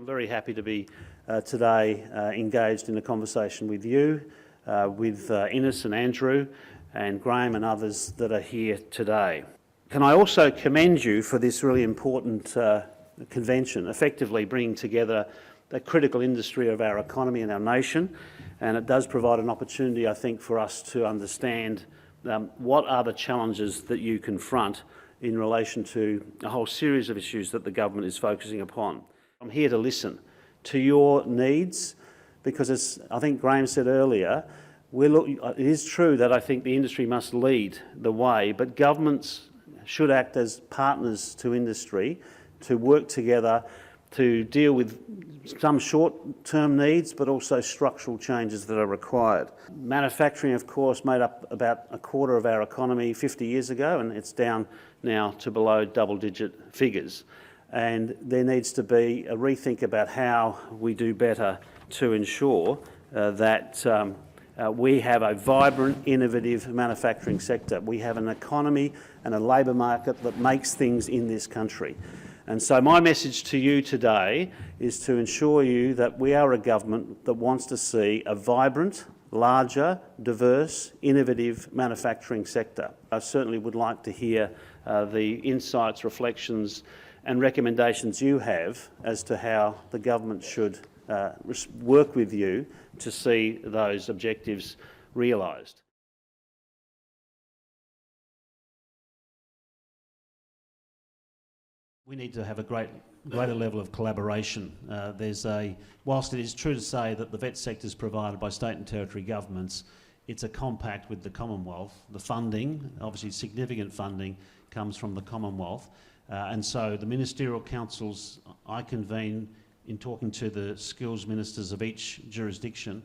very happy to be today engaged in a conversation with you, with Innes and Andrew and Graham and others that are here today. Can I also commend you for this really important convention, effectively bringing together the critical industry of our economy and our nation, and it does provide an opportunity, I think, for us to understand what are the challenges that you confront in relation to a whole series of issues that the government is focusing upon. I'm here to listen to your needs because, as I think Graham said earlier, it is true that I think the industry must lead the way, but governments should act as partners to industry to work together to deal with some short-term needs, but also structural changes that are required. Manufacturing, of course, made up about a quarter of our economy 50 years ago, and it's down now to below double-digit figures. And there needs to be a rethink about how we do better to ensure that we have a vibrant, innovative manufacturing sector. We have an economy and a labour market that makes things in this country. And so my message to you today is to ensure you that we are a government that wants to see a vibrant, larger, diverse, innovative manufacturing sector. I certainly would like to hear the insights, reflections and recommendations you have as to how the government should work with you to see those objectives realised. We need to have a greater level of collaboration. Whilst it is true to say that the vet sector is provided by state and territory governments, it's a compact with the Commonwealth. The funding, obviously significant funding, comes from the Commonwealth. And so the ministerial councils I convene in talking to the skills ministers of each jurisdiction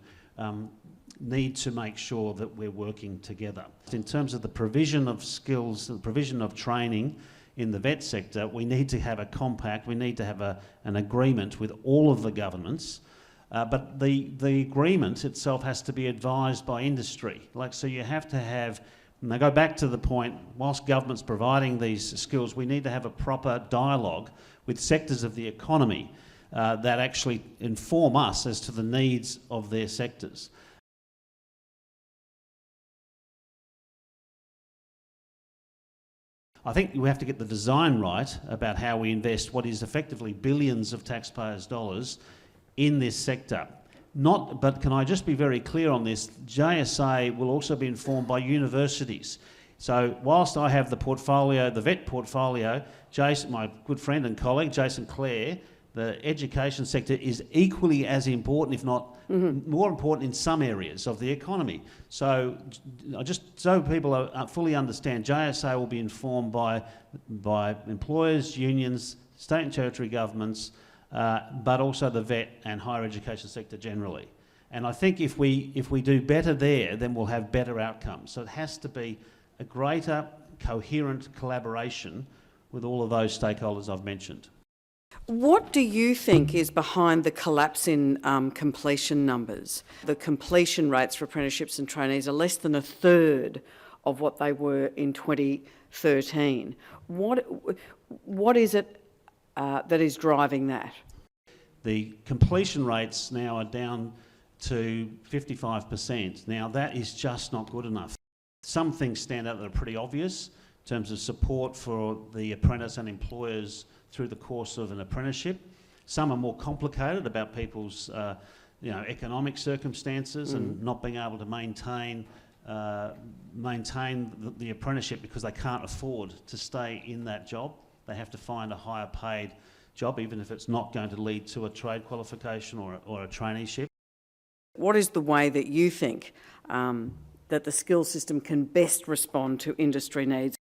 need to make sure that we're working together. In terms of the provision of skills, the provision of training in the vet sector, we need to have a compact, we need to have an agreement with all of the governments, but the agreement itself has to be advised by industry. So you have to have, and I go back to the point, whilst government's providing these skills, we need to have a proper dialogue with sectors of the economy that actually inform us as to the needs of their sectors. I think we have to get the design right about how we invest what is effectively billions of taxpayers' dollars in this sector. But can I just be very clear on this, JSA will also be informed by universities. So whilst I have the portfolio, the vet portfolio, Jason, my good friend and colleague, Jason Clare, the education sector is equally as important, if not more important in some areas of the economy. So just so people fully understand, JSA will be informed by employers, unions, state and territory governments, but also the vet and higher education sector generally. And I think if we do better there, then we'll have better outcomes. So it has to be a greater coherent collaboration with all of those stakeholders I've mentioned. What do you think is behind the collapse in completion numbers? The completion rates for apprenticeships and trainees are less than a third of what they were in 2013. What is it that is driving that? The completion rates now are down to 55%. Now that is just not good enough. Some things stand out that are pretty obvious in terms of support for the apprentice and employers through the course of an apprenticeship. Some are more complicated about people's economic circumstances and not being able to maintain the apprenticeship because they can't afford to stay in that job. They have to find a higher paid job, even if it's not going to lead to a trade qualification or a traineeship. What is the way that you think that the skills system can best respond to industry needs?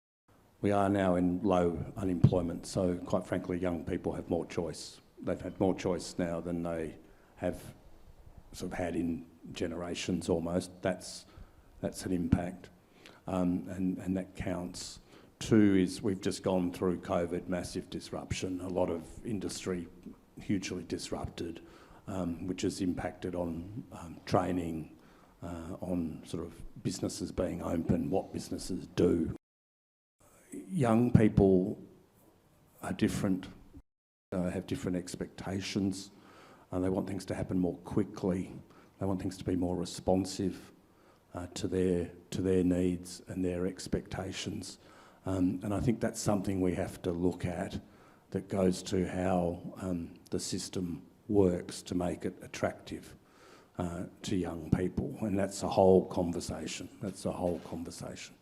We are now in low unemployment, so quite frankly, young people have more choice. They've had more choice now than they have sort of had in generations almost. That's an impact, and that counts. Two is we've just gone through COVID, massive disruption, a lot of industry hugely disrupted, which has impacted on training, on sort of businesses being open, what businesses do. Young people are different, have different expectations. They want things to happen more quickly. They want things to be more responsive to their needs and their expectations. And I think that's something we have to look at, that goes to how the system works to make it attractive to young people. And that's a whole conversation. That's a whole conversation.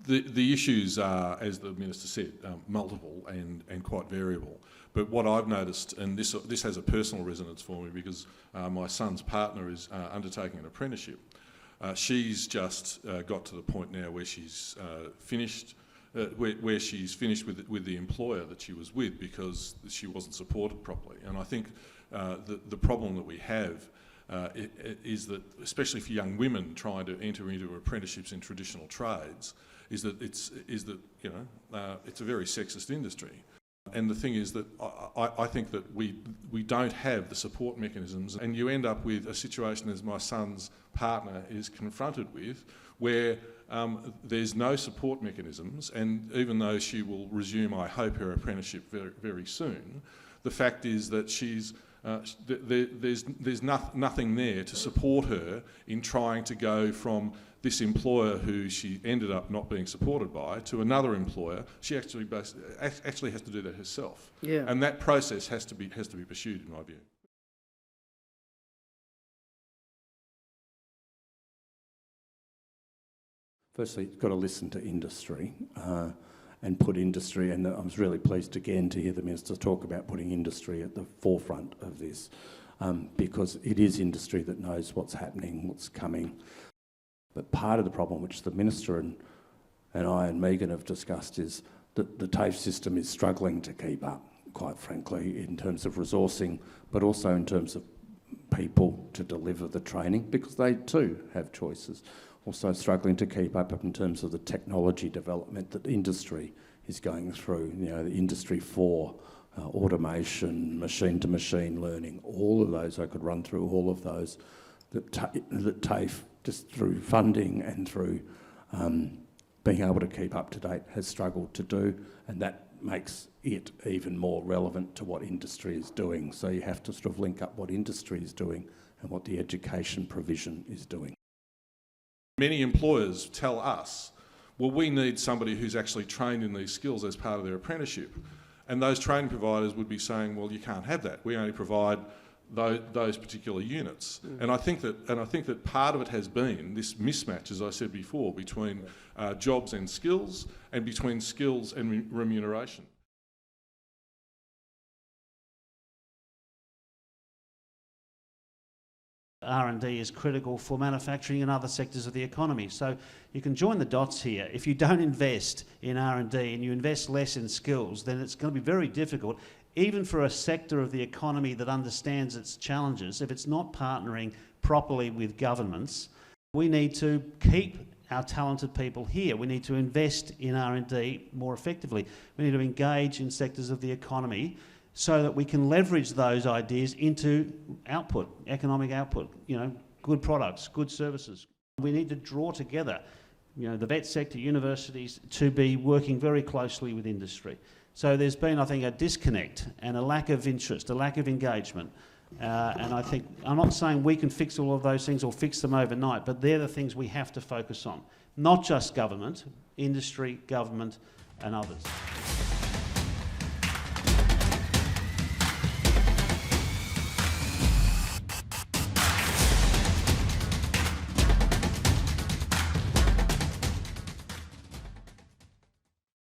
The issues are, as the Minister said, multiple and quite variable. But what I've noticed, and this has a personal resonance for me because my son's partner is undertaking an apprenticeship. She's just got to the point now where she's finished, where she's finished with the employer that she was with because she wasn't supported properly. And I think the problem that we have is that, especially for young women trying to enter into apprenticeships in traditional trades, is that it's a very sexist industry. And the thing is that I think that we don't have the support mechanisms, and you end up with a situation as my son's partner is confronted with, where there's no support mechanisms, and even though she will resume, I hope, her apprenticeship very, very soon, the fact is that she's there's nothing there to support her in trying to go from this employer who she ended up not being supported by to another employer. She actually has to do that herself. Yeah. And that process has to be pursued, in my view. Firstly, you've got to listen to industry and put industry, and I was really pleased again to hear the Minister talk about putting industry at the forefront of this, because it is industry that knows what's happening, what's coming. But part of the problem, which the Minister and I and Megan have discussed, is that the TAFE system is struggling to keep up, quite frankly, in terms of resourcing, but also in terms of people to deliver the training, because they too have choices. Also struggling to keep up in terms of the technology development that industry is going through, the Industry 4, automation, machine-to-machine learning, all of those. I could run through all of those that TAFE, just through funding and through being able to keep up to date, has struggled to do, and that makes it even more relevant to what industry is doing. So you have to sort of link up what industry is doing and what the education provision is doing. Many employers tell us, well, we need somebody who's actually trained in these skills as part of their apprenticeship. And those training providers would be saying, well, you can't have that. We only provide those particular units. And I think that part of it has been this mismatch, as I said before, between jobs and skills, and between skills and remuneration. R&D is critical for manufacturing and other sectors of the economy. So you can join the dots here. If you don't invest in R&D and you invest less in skills, then it's going to be very difficult, even for a sector of the economy that understands its challenges. If it's not partnering properly with governments, we need to keep our talented people here. We need to invest in R&D more effectively. We need to engage in sectors of the economy so that we can leverage those ideas into output, economic output, good products, good services. We need to draw together, the vet sector, universities, to be working very closely with industry. So there's been, I think, a disconnect and a lack of interest, a lack of engagement. And I think, I'm not saying we can fix all of those things or fix them overnight, but they're the things we have to focus on. Not just government, industry, government and others.